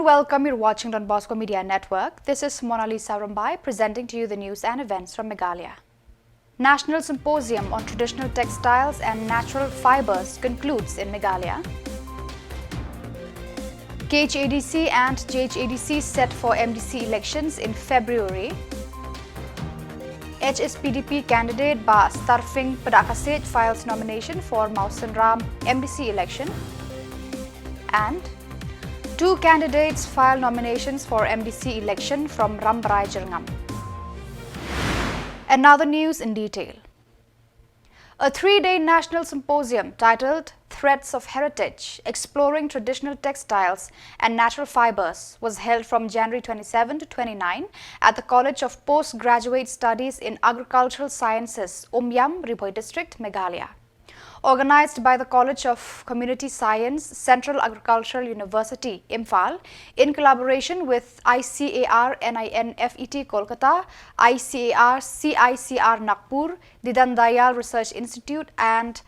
welcome. You're watching donbosco Media Network. This is Monalisa Rambai presenting to you the news and events from Meghalaya. National Symposium on Traditional Textiles and Natural Fibers concludes in Meghalaya. KHADC and JHADC set for MDC elections in February. HSPDP candidate Ba Starfing Padakasej files nomination for Mausan Ram MDC election. And two candidates file nominations for MDC election from Rambarai Jirngam. And now the news in detail. A three-day national symposium titled Threads of Heritage, Exploring Traditional Textiles and Natural Fibers was held from January 27 to 29 at the College of Postgraduate Studies in Agricultural Sciences, Umyam, Ribhoi District, Meghalaya. Organized by the College of Community Science, Central Agricultural University, Imphal, in collaboration with ICAR NINFET Kolkata, ICAR CICR Nagpur, Didan Dayal Research Institute and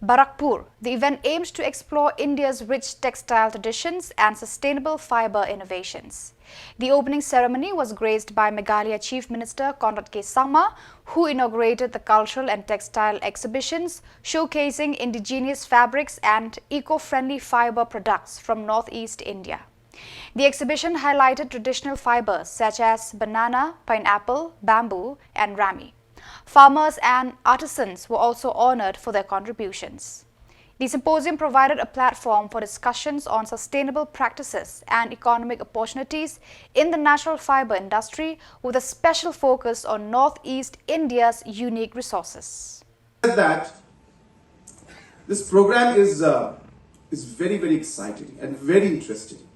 Barakpur. The event aims to explore India's rich textile traditions and sustainable fiber innovations. The opening ceremony was graced by Meghalaya Chief Minister Conrad K. Sangma, who inaugurated the cultural and textile exhibitions showcasing indigenous fabrics and eco-friendly fiber products from northeast India. The exhibition highlighted traditional fibers such as banana, pineapple, bamboo and rami. Farmers and artisans were also honored for their contributions. The symposium provided a platform for discussions on sustainable practices and economic opportunities in the natural fiber industry with a special focus on Northeast India's unique resources. That this program is very exciting and very interesting.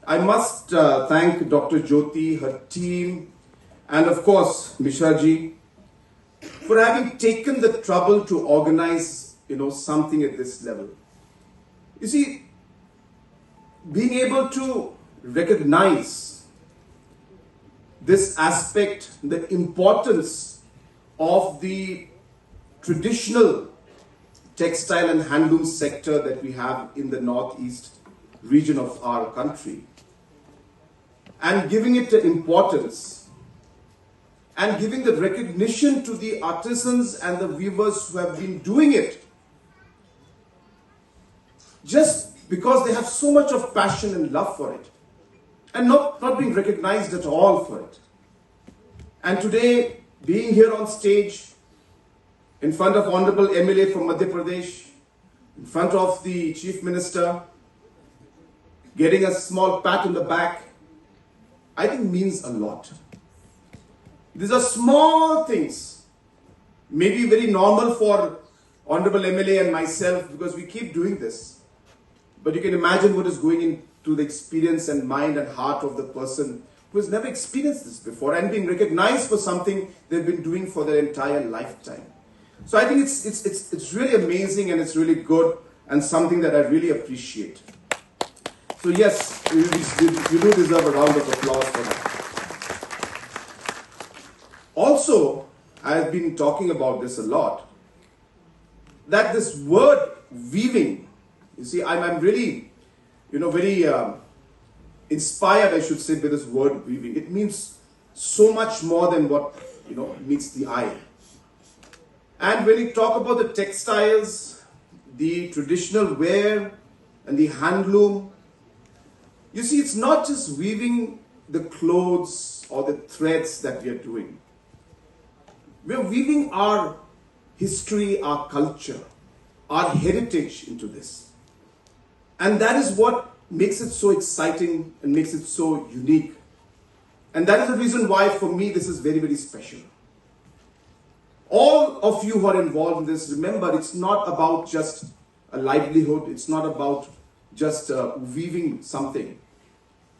I must thank Dr. Jyoti, her team, and of course Mishra ji for having taken the trouble to organize something at this level. You see, being able to recognize this aspect, the importance of the traditional textile and handloom sector that we have in the northeast region of our country, and giving it the importance and giving the recognition to the artisans and the weavers who have been doing it just because they have so much of passion and love for it and not being recognized at all for it. And today, being here on stage in front of Honorable MLA from Madhya Pradesh, in front of the Chief Minister, getting a small pat on the back, I think means a lot. These are small things, maybe very normal for Honorable MLA and myself because we keep doing this. But you can imagine what is going into the experience and mind and heart of the person who has never experienced this before and being recognized for something they've been doing for their entire lifetime. So I think it's really amazing and it's really good and something that I really appreciate. So yes, you do deserve a round of applause for that. Also, I've been talking about this a lot, that this word weaving, you see, I'm really, very inspired, I should say, by this word weaving. It means so much more than what, meets the eye. And when you talk about the textiles, the traditional wear and the handloom, you see, it's not just weaving the clothes or the threads that we are doing. We are weaving our history, our culture, our heritage into this. And that is what makes it so exciting and makes it so unique. And that is the reason why, for me, this is very special. All of you who are involved in this, remember, it's not about just a livelihood. It's not about just weaving something.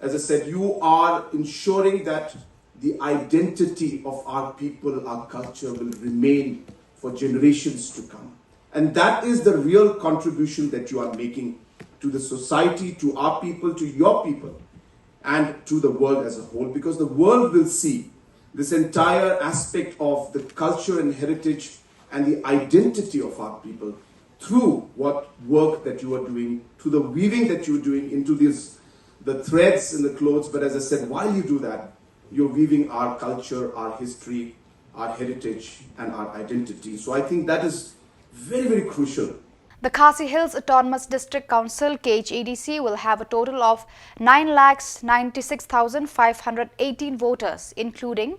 As I said, you are ensuring that the identity of our people, our culture will remain for generations to come. And that is the real contribution that you are making to the society, to our people, to your people, and to the world as a whole. Because the world will see this entire aspect of the culture and heritage and the identity of our people through what work that you are doing, through the weaving that you are doing into these the threads in the clothes, but as I said, while you do that, you're weaving our culture, our history, our heritage, and our identity. So I think that is very, very crucial. The Khasi Hills Autonomous District Council KHADC will have a total of 9,96,518 voters, including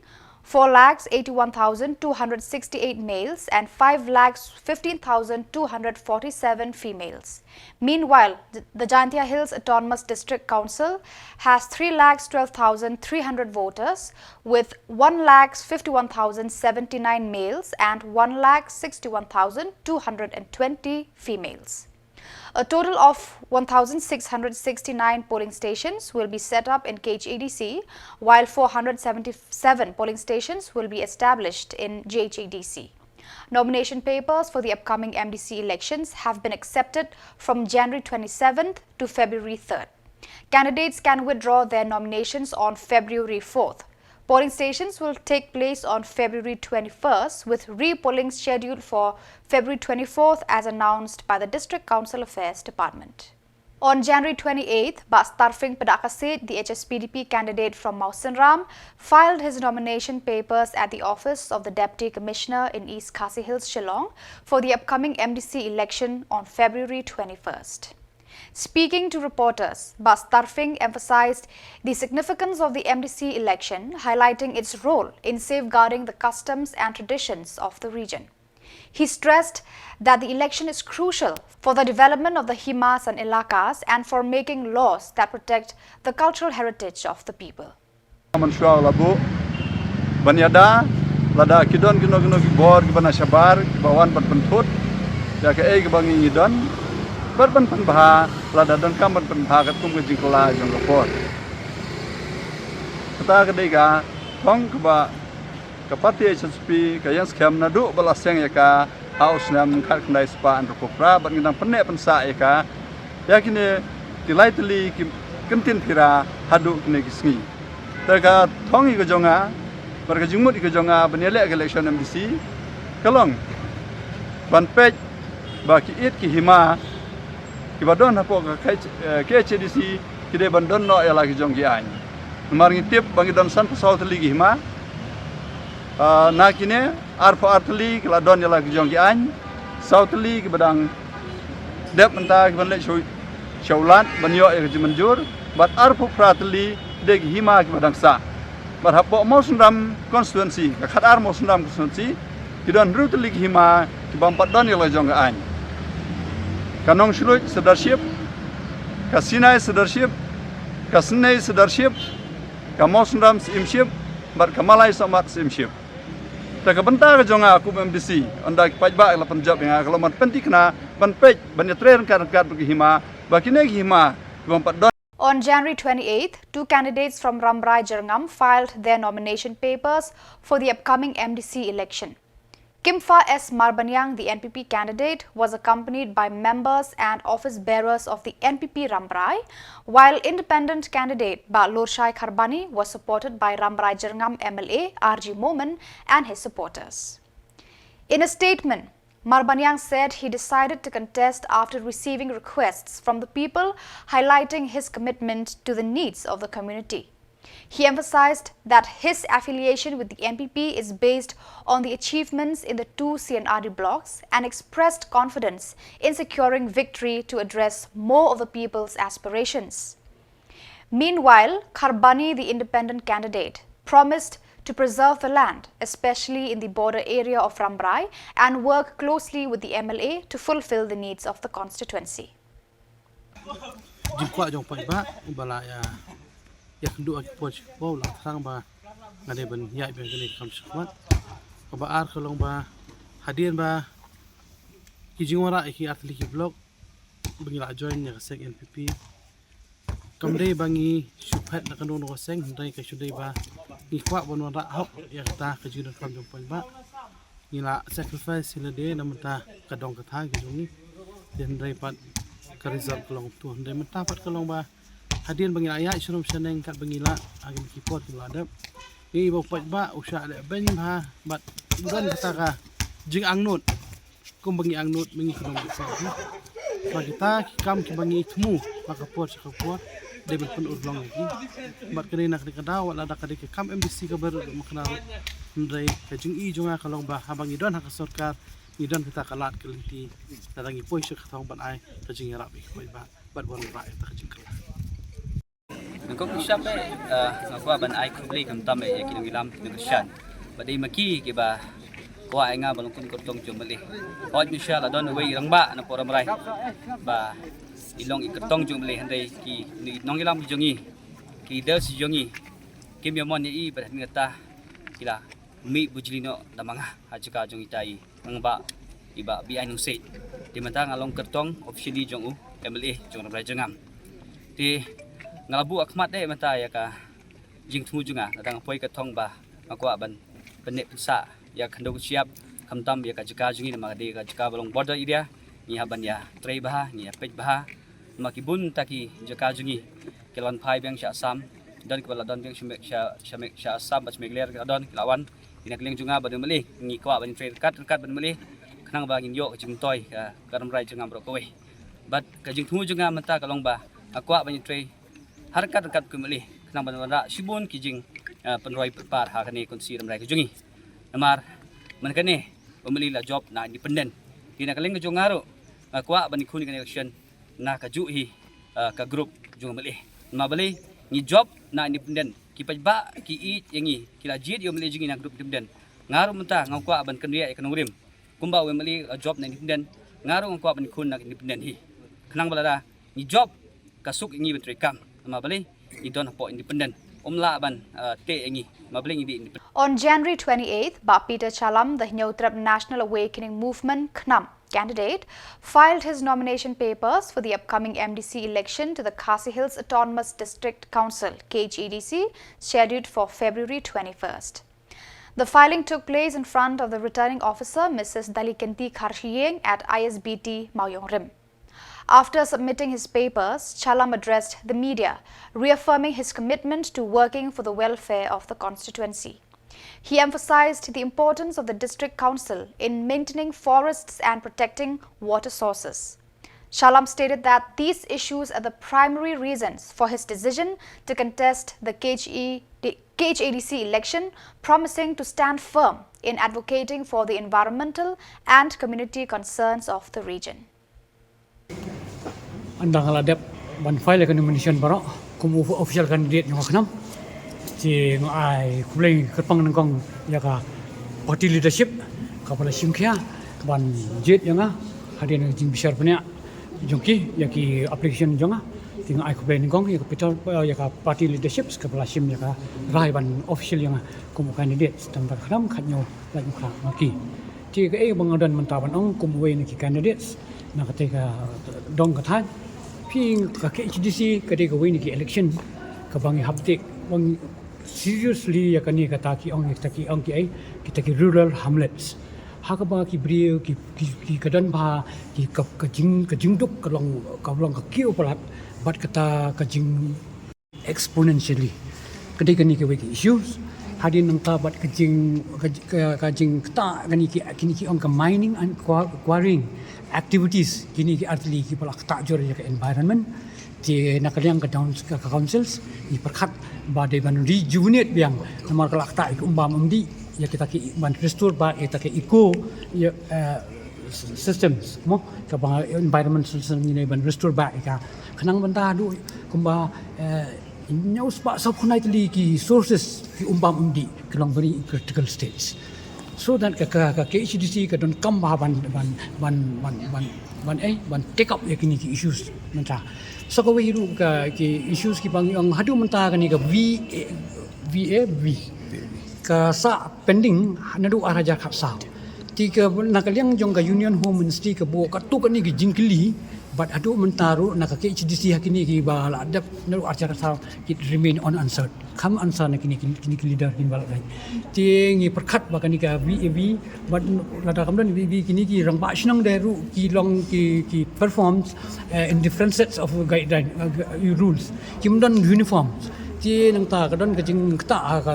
4,81,268 males and 5,15,247 females. Meanwhile, the Jaintia Hills Autonomous District Council has 3,12,300 voters with 1,51,079 males and 1,61,220 females. A total of 1,669 polling stations will be set up in KHADC, while 477 polling stations will be established in JHADC. Nomination papers for the upcoming MDC elections have been accepted from January 27th to February 3rd. Candidates can withdraw their nominations on February 4th. Polling stations will take place on February 21st, with re-polling scheduled for February 24th as announced by the District Council Affairs Department. On January 28th, Bas Tarfing Padakasit, the HSPDP candidate from Mausanram, filed his nomination papers at the office of the Deputy Commissioner in East Khasi Hills, Shillong, for the upcoming MDC election on February 21st. Speaking to reporters, Bas Tarfing emphasized the significance of the MDC election, highlighting its role in safeguarding the customs and traditions of the region. He stressed that the election is crucial for the development of the Himas and Ilakas and for making laws that protect the cultural heritage of the people. Banyada, lada kidon kino Khubor kibana sabar kibawan berpentut, ya ke kibangi idon, berpenpen bah lada don kam berpen bah ketum ke jingkola jong Khubor. Kata kedega, thong keba kapati HSP kayang skam nadu balaseng ya ka haus nam khat kendai spa an kopra ban ngidang penek pensa ya ka yakine tilai teli kentin pira hadu kene kisngi. Taka thong ke jonga Barga jumut ke jonga benelek election MDC kalong ban pej ba ki it ki hima ki badon hapo ke HDC ki de bandon no ya lagi jong ki an mar ngi tip bangi don san pesau teli ki hima na kine arpo arteli kala don ya lagi jong ki an sau teli ki badang dep menta ki ban lek shaulat ban yo ya ki manjur bat arpo prateli de ki hima ki badang sa Berhapok Mausanram konstituensi, kakadar Mausanram konstituensi, kidon rutlik hima, kibampat don yang lajong kean. Kanong shluit leadership, kasinai leadership, kasinai leadership, kamausanram simship, bar kamalai somat simship. Tak kebentar kejonga aku MDC, anda kipajbak la penjab yang kalau man penting kena penpej banyatren kan bagi hima, bagi negi hima, kibampat don. On January 28th, two candidates from Rambrai Jerngam filed their nomination papers for the upcoming MDC election. Kimfa S. Marbanyang, the NPP candidate, was accompanied by members and office bearers of the NPP Rambrai, while independent candidate Ba Lorshai Kharbani was supported by Rambrai Jerngam MLA R.G. Momen and his supporters. In a statement, Marbanyang said he decided to contest after receiving requests from the people highlighting his commitment to the needs of the community. He emphasized that his affiliation with the NPP is based on the achievements in the two CNRD blocks and expressed confidence in securing victory to address more of the people's aspirations. Meanwhile, Kharbani, the independent candidate, promised to preserve the land, especially in the border area of Rambrai, and work closely with the MLA to fulfill the needs of the constituency. Kamdei bangi supet na kanun ko seng hindai ka sudai ba ngikwa bon ra hok ya ta ka jidon kam jong pan ba ngila sacrifice sila de namta kadong ka tha gi jongi den dai pat ka result kolong tu hindai mata pat kolong ba hadien bangi aya surum seneng kat bangila agin kipot tu adap ni bo pat ba usha le ben ha bat bukan kata ka jing angnut kum bangi angnut mengi kodong sa ba kita kam ki bangi tmu maka pot dia pun urlong lagi bat kene nak dikada wala da kade kam MDC ka ber makna ndai ka jung I junga kalong ba habang idon hak sarkar idon kita kalat kelinti tadangi poisha khatong ban ai ka jing rabi ko ba bat bon ba ta jing kala Kung siap ngakwa ban ai kubli kam tam ya kinong ilam kinong syan badai maki ke ba ko ai nga balong kun kotong jumali od misha la don wei rang ba na pora marai ba ilong ikotong jumali handai ki ni nong ilam jongi ki del si jongi kim yamon ni I ba ngata kila mi bujlino damanga hajika jongi tai ang ba iba bi ai nu se di mata ngalong kertong officially jongu MLA jong rai jengam ti ngalabu akmat deh mata ya ka jing thu junga datang poi ka thong ba makwa ban penek pusa ya khandok siap kamtam ya ka jika jungi nama de ka jika balong border area ni haban ya trei bah ni ya pej bah makibun taki jika jungi kelon phai bang sha sam dan kepala don bang shamek sha sam bach megler ka don lawan ina keleng junga ba de meli ni kwa ban trei kat ban meli khnang ba ngin yo jing toy ka karam rai junga bro kowe bat ka jing thu junga mata kalong ba akwa ban trei harkat kembali kenang bandara sibun kijing penroi par hakani konsi ramrai kejungi namar menkane pemeli la job na independent kina kaleng kejung ngaru kwa bani khuni connection na kaju hi ka group jung meli ma bali ni job na independent ki pajba ki I yangi kila jid yo meli jungi na group independent ngaru menta ngakwa ban kenria ekonomi kumba we meli job na independent ngaru ngakwa ban khun na independent hi kenang balada ni job kasuk ingi betri kam mabali idon po independent umla ban te engi mabali ngi independent. On January 28th, Peter Chalam, the Hnyotrap National Awakening Movement KNAM candidate, filed his nomination papers for the upcoming MDC election to the Khasi Hills Autonomous District Council KHEDC, scheduled for February 21st. The filing took place in front of the returning officer Mrs. Dalikanti Kharshiyeng at ISBT Mauyongrim. After submitting his papers, Chalam addressed the media, reaffirming his commitment to working for the welfare of the constituency. He emphasized the importance of the district council in maintaining forests and protecting water sources. Chalam stated that these issues are the primary reasons for his decision to contest the KHEDC election, promising to stand firm in advocating for the environmental and community concerns of the region. Andang aladap ban file kan nomination barak kum official candidate yang kenam ci ngai kulai kerpang nangkong ya ka party leadership kapala simkhya ban jet yang hadian jing besar punya jongki ya ki application jonga ting ai kulai nangkong ya kapital ya ka party leadership kapala sim ya ka rai ban official yang kum candidate tambah kenam khatnyo la jukha maki ci ke bangadan mentawan ong kum we ni candidates na ketika dong kathan ping ka KHDC ketika win ki election ka bangi haptik bang seriously ya kani kata ki ong ki ai kita ki rural hamlets ha ka ba ki brio ki kadan ba ki ka jing duk kalong ka kiu palat bat kata ka jing exponentially ketika ni ke issues hadin nang tabat ka jing kata kini ki ong ka mining and quarrying activities kini ki artli ki palak tak jor ya environment ti nakaliang ka down ka councils ni perkhat ba de ban rejuvenate biang namar kalak tak umbam umdi ya kita ki ban restore ba eta ke eco ya systems mo ka ba environment system ni ban restore ba ka kanang banta du kumba nyau spa sab khunai tli ki sources ki umbam umdi kelong very critical stage so that ka KHDC ka don kam ba ban take up yakini ki issues menta so ko wiru ka ki issues ki bang ang hadu menta ka ni ka VAV ka sa pending nadu araja khapsa ti ka nakaliang jong ka union home ministry ka bo ka tu ka ni ki jingkili but adu mentaru nak KHDC hakini ki ba adap nadu araja khapsa it remain unanswered kam answer na kini leader kin balak lai ti ngi perkhat ba kani ka VAV but rada kamdan VAV kini ki rang ba shnang deru ki long ki performs in different sets of guideline rules kimdan uniform ti nang ta kadon ka jing ta ka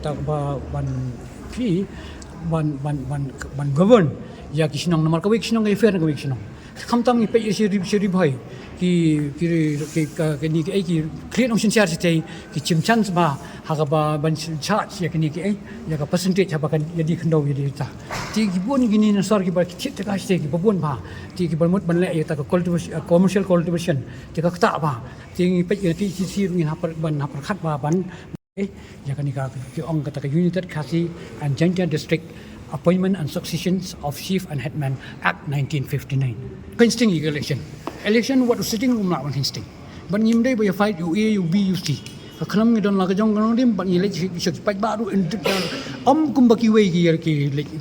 ta ba ban govern ya ki shnang namar ka wik shnang fair ka wik shnang kham tam ni pe shiri bhai ki ni ki clean ocean share stay ki chimchan ba ha ba ban charge ya ni ki ya ka percentage ba kan ya di khndo ya di ta ti ki bon gini na sar ki ba ki thit ka stay ki bon ba ti ki ban mot ban le ya ta ka commercial cultivation ti ka ta ba ti pe ti si ni ha ban ha khat ba ban ya kan ni ka ki ong ka ta ka united khasi and Janjan district Appointment and Successions of Chief and Headman Act 1959. Instinct election. Election what sitting room nak instinct. Ban yim day by fight you A you B you C. Kalam ngi don la ka jong kan dim ban yile chik pai ba ru kum ba ki wei ki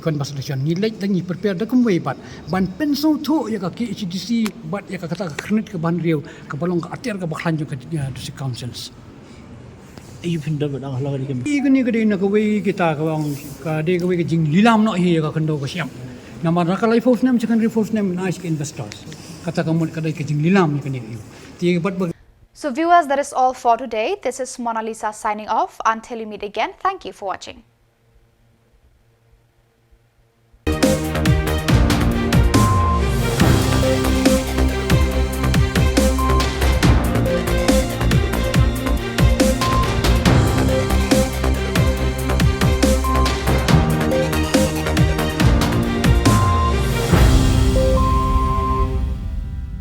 conversation ni lek dang ni prepare da kum wei pat ban pen so tho ya ka ki HDC bat ya ka kata khnet ka ban riu ka balong ka atir ka baklan ju ka district councils. Even dah berang halau di kami. Ikan ni kadai nak kawai kita kawang kadai kawai ke jing lilam nak hiya ka kendo ka siam. Nama raka life force nam secondary force nam nice investors. Kata kamu kadai ke jing lilam ni kan hiu. Tiga bat. So viewers, that is all for today. This is Mona Lisa signing off. Until we meet again, thank you for watching.